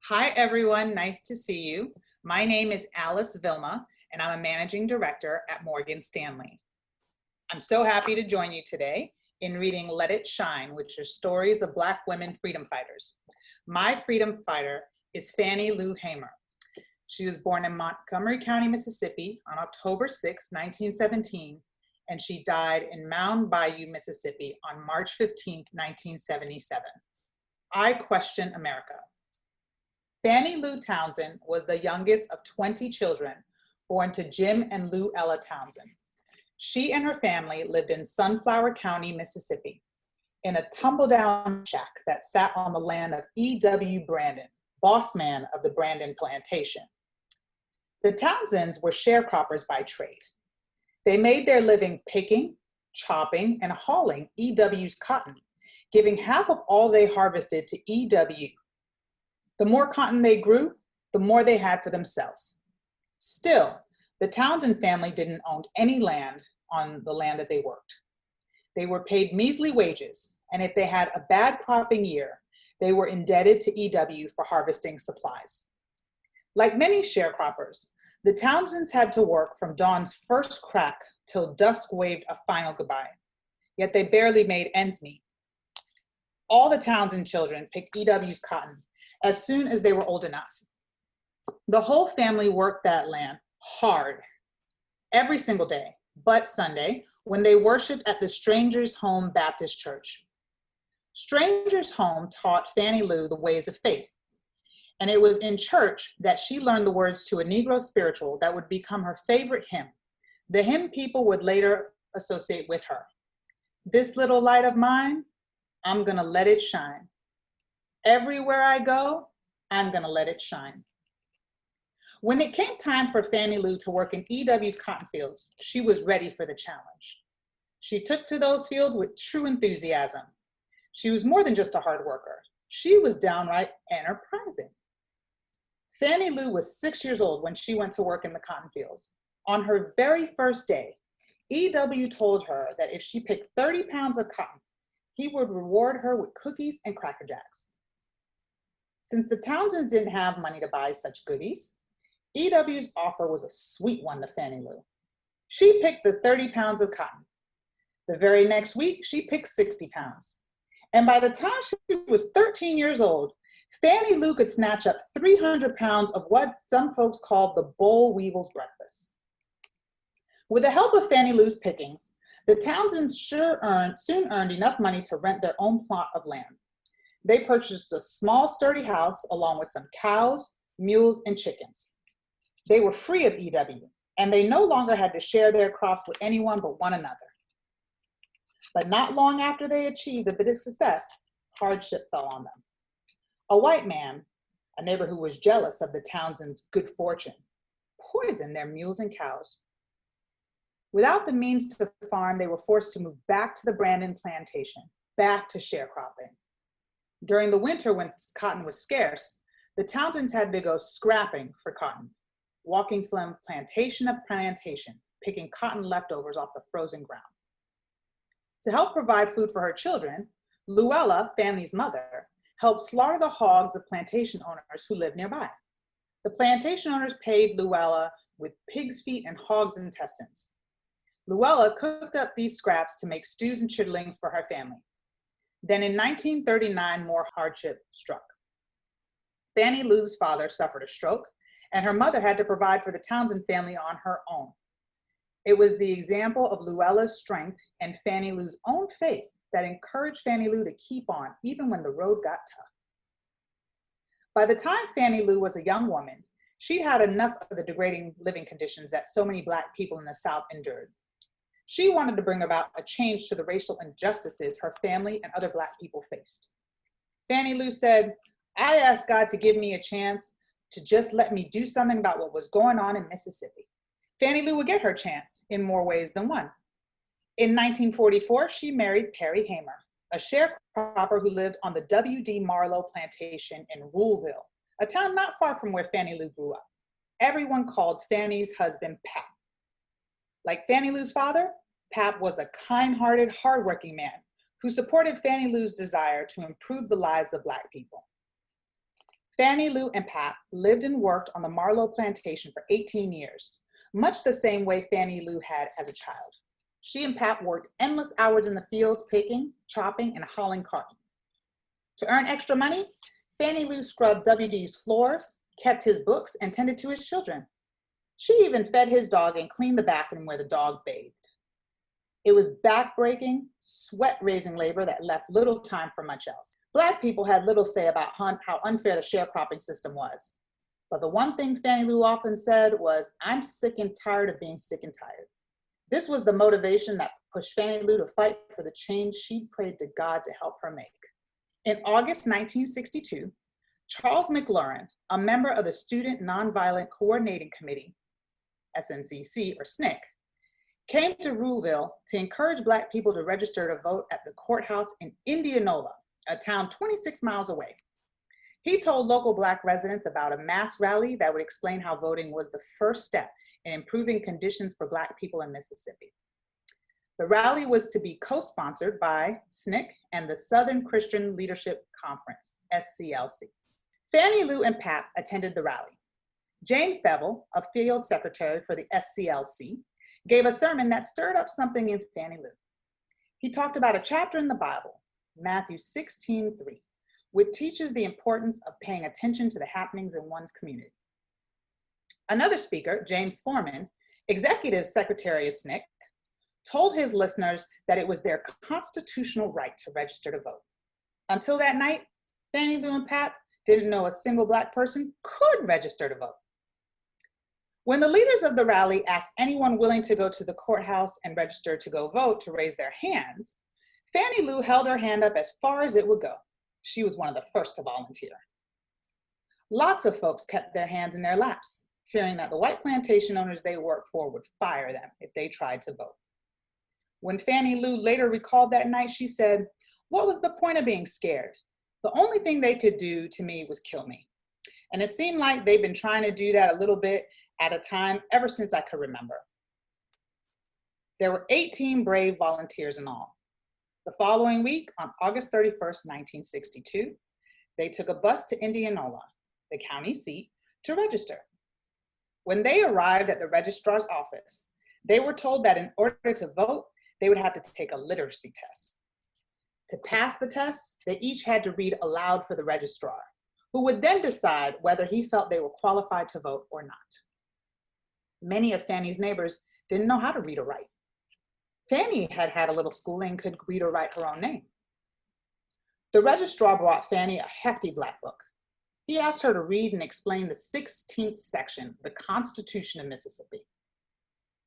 Hi, everyone. Nice to see you. My name is Alice Vilma, and I'm a managing director at Morgan Stanley. I'm so happy to join you today in reading Let It Shine, which are stories of Black women freedom fighters. My freedom fighter is Fannie Lou Hamer. She was born in Montgomery County, Mississippi on October 6, 1917, and she died in Mound Bayou, Mississippi on March 15, 1977. I question America. Fannie Lou Townsend was the youngest of 20 children born to Jim and Lou Ella Townsend. She and her family lived in Sunflower County, Mississippi, in a tumble-down shack that sat on the land of E.W. Brandon, boss man of the Brandon plantation. The Townsends were sharecroppers by trade. They made their living picking, chopping, and hauling E.W.'s cotton, giving half of all they harvested to E.W. The more cotton they grew, the more they had for themselves. Still, the Townsend family didn't own any land on the land that they worked. They were paid measly wages, and if they had a bad cropping year, they were indebted to EW for harvesting supplies. Like many sharecroppers, the Townsends had to work from dawn's first crack till dusk waved a final goodbye, yet they barely made ends meet. All the Townsend children picked EW's cotton as soon as they were old enough. The whole family worked that land hard every single day, but Sunday, when they worshiped at the Strangers Home Baptist Church. Strangers Home taught Fannie Lou the ways of faith, and it was in church that she learned the words to a Negro spiritual that would become her favorite hymn, the hymn people would later associate with her. This little light of mine, I'm gonna let it shine. Everywhere I go, I'm gonna let it shine. When it came time for Fannie Lou to work in EW's cotton fields, she was ready for the challenge. She took to those fields with true enthusiasm. She was more than just a hard worker. She was downright enterprising. Fannie Lou was 6 years old when she went to work in the cotton fields. On her very first day, EW told her that if she picked 30 pounds of cotton, he would reward her with cookies and Cracker Jacks. Since the Townsends didn't have money to buy such goodies, EW's offer was a sweet one to Fannie Lou. She picked the 30 pounds of cotton. The very next week, she picked 60 pounds. And by the time she was 13 years old, Fannie Lou could snatch up 300 pounds of what some folks called the boll weevil's breakfast. With the help of Fannie Lou's pickings, the Townsends soon earned enough money to rent their own plot of land. They purchased a small, sturdy house along with some cows, mules, and chickens. They were free of EW, and they no longer had to share their crops with anyone but one another. But not long after they achieved a bit of success, hardship fell on them. A white man, a neighbor who was jealous of the Townsends' good fortune, poisoned their mules and cows. Without the means to farm, they were forced to move back to the Brandon plantation, back to sharecropping. During the winter, when cotton was scarce, the Townsends had to go scrapping for cotton, walking from plantation to plantation, picking cotton leftovers off the frozen ground. To help provide food for her children, Luella, Fannie's mother, helped slaughter the hogs of plantation owners who lived nearby. The plantation owners paid Luella with pig's feet and hog's intestines. Luella cooked up these scraps to make stews and chitterlings for her family. Then in 1939, more hardship struck. Fannie Lou's father suffered a stroke, and her mother had to provide for the Townsend family on her own. It was the example of Luella's strength and Fannie Lou's own faith that encouraged Fannie Lou to keep on, even when the road got tough. By the time Fannie Lou was a young woman, she had enough of the degrading living conditions that so many Black people in the South endured. She wanted to bring about a change to the racial injustices her family and other Black people faced. Fannie Lou said, "I asked God to give me a chance to just let me do something about what was going on in Mississippi." Fannie Lou would get her chance in more ways than one. In 1944, she married Perry Hamer, a sharecropper who lived on the W.D. Marlowe plantation in Ruleville, a town not far from where Fannie Lou grew up. Everyone called Fannie's husband Pap. Like Fannie Lou's father, Pap was a kind-hearted, hardworking man who supported Fannie Lou's desire to improve the lives of Black people. Fannie Lou and Pap lived and worked on the Marlowe plantation for 18 years, much the same way Fannie Lou had as a child. She and Pap worked endless hours in the fields picking, chopping, and hauling cotton. To earn extra money, Fannie Lou scrubbed WD's floors, kept his books, and tended to his children. She even fed his dog and cleaned the bathroom where the dog bathed. It was backbreaking, sweat-raising labor that left little time for much else. Black people had little say about how unfair the sharecropping system was. But the one thing Fannie Lou often said was, "I'm sick and tired of being sick and tired." This was the motivation that pushed Fannie Lou to fight for the change she'd prayed to God to help her make. In August 1962, Charles Mclaren, a member of the Student Nonviolent Coordinating Committee, SNCC or SNCC, came to Ruleville to encourage Black people to register to vote at the courthouse in Indianola, a town 26 miles away. He told local Black residents about a mass rally that would explain how voting was the first step in improving conditions for Black people in Mississippi. The rally was to be co-sponsored by SNCC and the Southern Christian Leadership Conference, SCLC. Fannie Lou and Pap attended the rally. James Bevel, a field secretary for the SCLC, gave a sermon that stirred up something in Fannie Lou. He talked about a chapter in the Bible, Matthew 16:3, which teaches the importance of paying attention to the happenings in one's community. Another speaker, James Foreman, executive secretary of SNCC, told his listeners that it was their constitutional right to register to vote. Until that night, Fannie Lou and Pap didn't know a single Black person could register to vote. When the leaders of the rally asked anyone willing to go to the courthouse and register to go vote to raise their hands, Fannie Lou held her hand up as far as it would go. She was one of the first to volunteer. Lots of folks kept their hands in their laps, fearing that the white plantation owners they worked for would fire them if they tried to vote. When Fannie Lou later recalled that night, she said, "What was the point of being scared? The only thing they could do to me was kill me. And it seemed like they've been trying to do that a little bit at a time ever since I could remember." There were 18 brave volunteers in all. The following week, on August 31st, 1962, they took a bus to Indianola, the county seat, to register. When they arrived at the registrar's office, they were told that in order to vote, they would have to take a literacy test. To pass the test, they each had to read aloud for the registrar, who would then decide whether he felt they were qualified to vote or not. Many of Fannie's neighbors didn't know how to read or write. Fannie had had a little schooling and could read or write her own name. The registrar brought Fannie a hefty Black book. He asked her to read and explain the 16th section of the Constitution of Mississippi.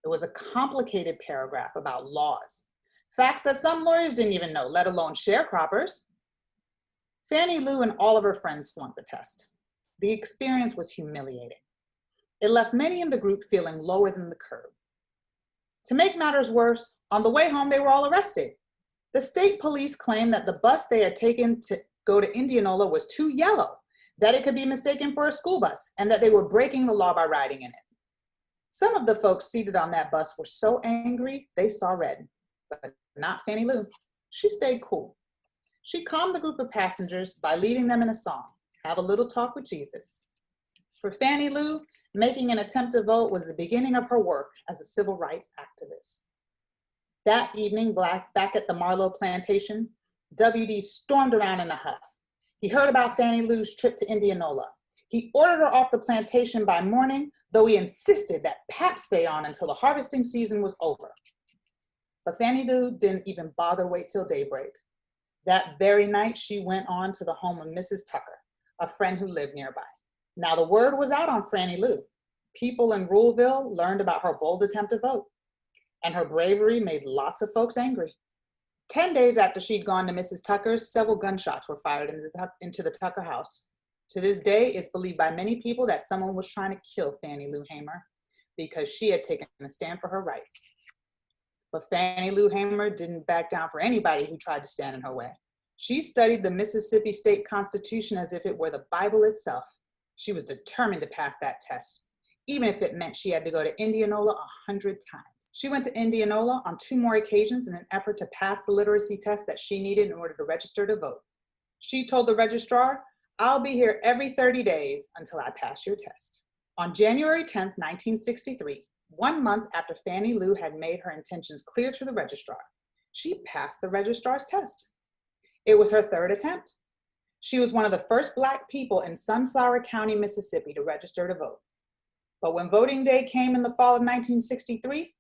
It was a complicated paragraph about laws, facts that some lawyers didn't even know, let alone sharecroppers. Fannie Lou and all of her friends flunked the test. The experience was humiliating. It left many in the group feeling lower than the curb. To make matters worse, on the way home, they were all arrested. The state police claimed that the bus they had taken to go to Indianola was too yellow, that it could be mistaken for a school bus, and that they were breaking the law by riding in it. Some of the folks seated on that bus were so angry they saw red, but not Fannie Lou. She stayed cool. She calmed the group of passengers by leading them in a song, "Have a Little Talk with Jesus." For Fannie Lou, making an attempt to vote was the beginning of her work as a civil rights activist. That evening, back at the Marlowe plantation, WD stormed around in a huff. He heard about Fannie Lou's trip to Indianola. He ordered her off the plantation by morning, though he insisted that Pap stay on until the harvesting season was over. But Fannie Lou didn't even bother wait till daybreak. That very night, she went on to the home of Mrs. Tucker, a friend who lived nearby. Now the word was out on Fannie Lou. People in Ruleville learned about her bold attempt to vote, and her bravery made lots of folks angry. 10 days after she'd gone to Mrs. Tucker's, several gunshots were fired into the Tucker house. To this day, it's believed by many people that someone was trying to kill Fannie Lou Hamer because she had taken a stand for her rights. But Fannie Lou Hamer didn't back down for anybody who tried to stand in her way. She studied the Mississippi State Constitution as if it were the Bible itself. She was determined to pass that test, even if it meant she had to go to Indianola 100 times. She went to Indianola on 2 more occasions in an effort to pass the literacy test that she needed in order to register to vote. She told the registrar, I'll be here every 30 days until I pass your test. On January 10th, 1963, 1 month after Fannie Lou had made her intentions clear to the registrar, she passed the registrar's test. It was her third attempt. She was one of the first Black people in Sunflower County, Mississippi to register to vote. But when voting day came in the fall of 1963,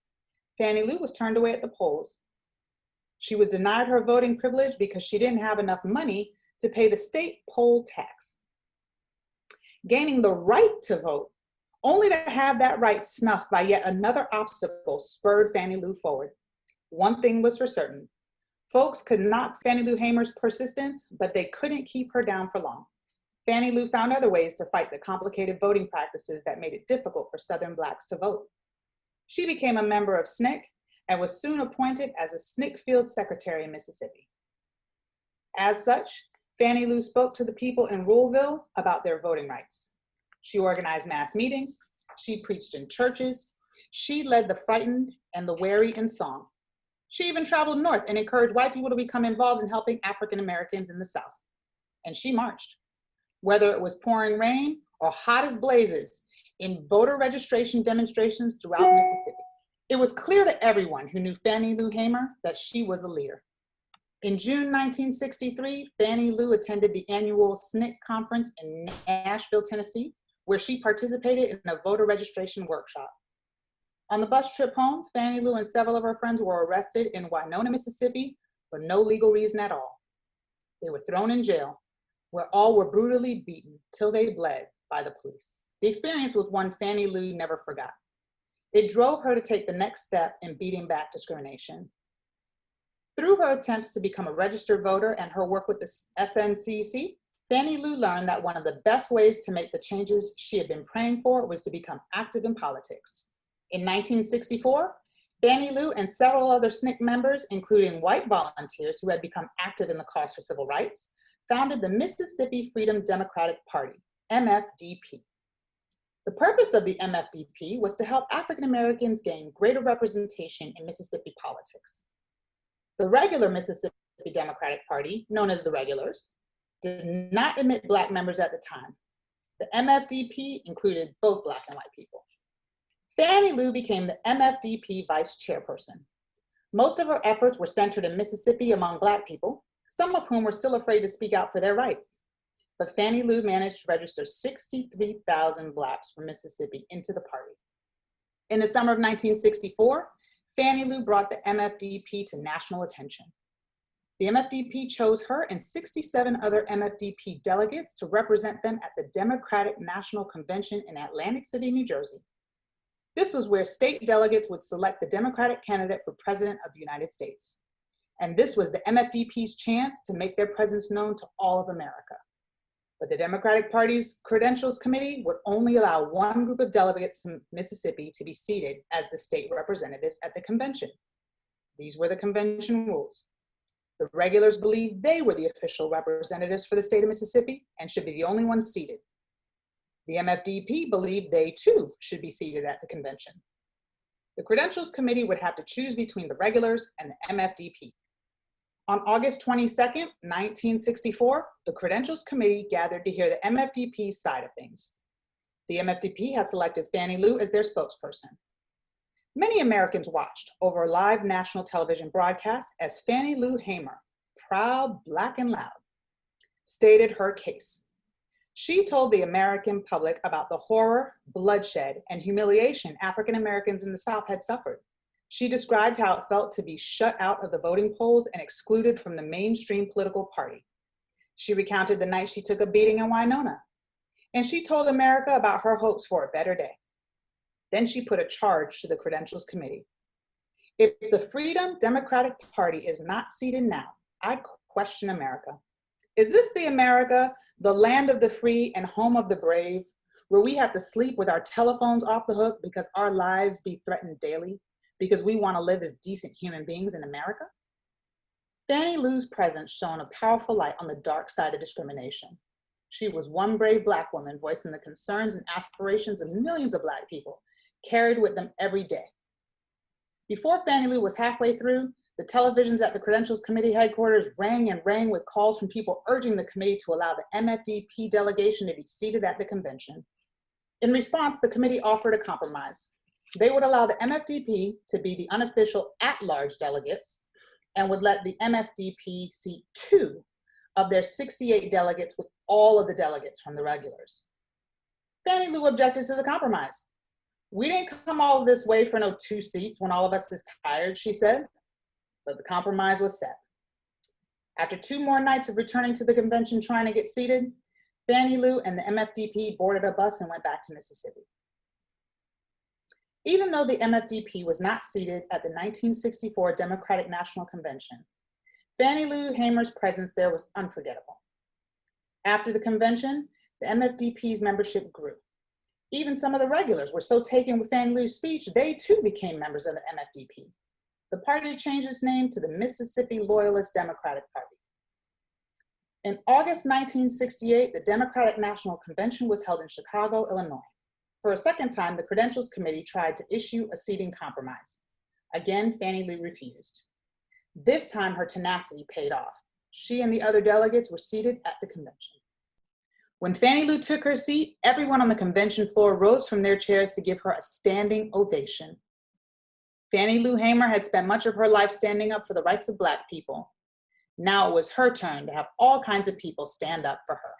Fannie Lou was turned away at the polls. She was denied her voting privilege because she didn't have enough money to pay the state poll tax. Gaining the right to vote, only to have that right snuffed by yet another obstacle, spurred Fannie Lou forward. One thing was for certain. Folks could knock Fannie Lou Hamer's persistence, but they couldn't keep her down for long. Fannie Lou found other ways to fight the complicated voting practices that made it difficult for Southern Blacks to vote. She became a member of SNCC and was soon appointed as a SNCC field secretary in Mississippi. As such, Fannie Lou spoke to the people in Ruleville about their voting rights. She organized mass meetings. She preached in churches. She led the frightened and the wary in song. She even traveled north and encouraged white people to become involved in helping African Americans in the South. And she marched. Whether it was pouring rain or hot as blazes, in voter registration demonstrations throughout Mississippi, it was clear to everyone who knew Fannie Lou Hamer that she was a leader. In June 1963, Fannie Lou attended the annual SNCC conference in Nashville, Tennessee, where she participated in a voter registration workshop. On the bus trip home, Fannie Lou and several of her friends were arrested in Winona, Mississippi for no legal reason at all. They were thrown in jail, where all were brutally beaten till they bled by the police. The experience was one Fannie Lou never forgot. It drove her to take the next step in beating back discrimination. Through her attempts to become a registered voter and her work with the SNCC, Fannie Lou learned that one of the best ways to make the changes she had been praying for was to become active in politics. In 1964, Fannie Lou and several other SNCC members, including white volunteers who had become active in the cause for civil rights, founded the Mississippi Freedom Democratic Party, MFDP. The purpose of the MFDP was to help African Americans gain greater representation in Mississippi politics. The regular Mississippi Democratic Party, known as the Regulars, did not admit Black members at the time. The MFDP included both Black and white people. Fannie Lou became the MFDP vice chairperson. Most of her efforts were centered in Mississippi among Black people, some of whom were still afraid to speak out for their rights. But Fannie Lou managed to register 63,000 Blacks from Mississippi into the party. In the summer of 1964, Fannie Lou brought the MFDP to national attention. The MFDP chose her and 67 other MFDP delegates to represent them at the Democratic National Convention in Atlantic City, New Jersey. This was where state delegates would select the Democratic candidate for President of the United States. And this was the MFDP's chance to make their presence known to all of America. But the Democratic Party's Credentials Committee would only allow one group of delegates from Mississippi to be seated as the state representatives at the convention. These were the convention rules. The regulars believed they were the official representatives for the state of Mississippi and should be the only ones seated. The MFDP believed they too should be seated at the convention. The Credentials Committee would have to choose between the regulars and the MFDP. On August 22nd, 1964, the Credentials Committee gathered to hear the MFDP's side of things. The MFDP had selected Fannie Lou as their spokesperson. Many Americans watched over a live national television broadcast as Fannie Lou Hamer, proud, Black, and loud, stated her case. She told the American public about the horror, bloodshed, and humiliation African Americans in the South had suffered. She described how it felt to be shut out of the voting polls and excluded from the mainstream political party. She recounted the night she took a beating in Winona, and she told America about her hopes for a better day. Then she put a charge to the Credentials Committee. If the Freedom Democratic Party is not seated now, I question America. Is this the America, the land of the free and home of the brave, where we have to sleep with our telephones off the hook because our lives be threatened daily, because we want to live as decent human beings in America? Fannie Lou's presence shone a powerful light on the dark side of discrimination. She was one brave Black woman voicing the concerns and aspirations of millions of Black people, carried with them every day. Before Fannie Lou was halfway through, The televisions at the Credentials Committee headquarters rang and rang with calls from people urging the committee to allow the MFDP delegation to be seated at the convention. In response, the committee offered a compromise. They would allow the MFDP to be the unofficial at-large delegates and would let the MFDP seat 2 of their 68 delegates with all of the delegates from the regulars. Fannie Lou objected to the compromise. "We didn't come all this way for no 2 seats when all of us is tired," she said, but the compromise was set. After 2 more nights of returning to the convention trying to get seated, Fannie Lou and the MFDP boarded a bus and went back to Mississippi. Even though the MFDP was not seated at the 1964 Democratic National Convention, Fannie Lou Hamer's presence there was unforgettable. After the convention, the MFDP's membership grew. Even some of the regulars were so taken with Fannie Lou's speech, they too became members of the MFDP. The party changed its name to the Mississippi Loyalist Democratic Party. In August 1968, the Democratic National Convention was held in Chicago, Illinois. For a second time, the Credentials Committee tried to issue a seating compromise. Again, Fannie Lou refused. This time, her tenacity paid off. She and the other delegates were seated at the convention. When Fannie Lou took her seat, everyone on the convention floor rose from their chairs to give her a standing ovation. Fannie Lou Hamer had spent much of her life standing up for the rights of Black people. Now it was her turn to have all kinds of people stand up for her.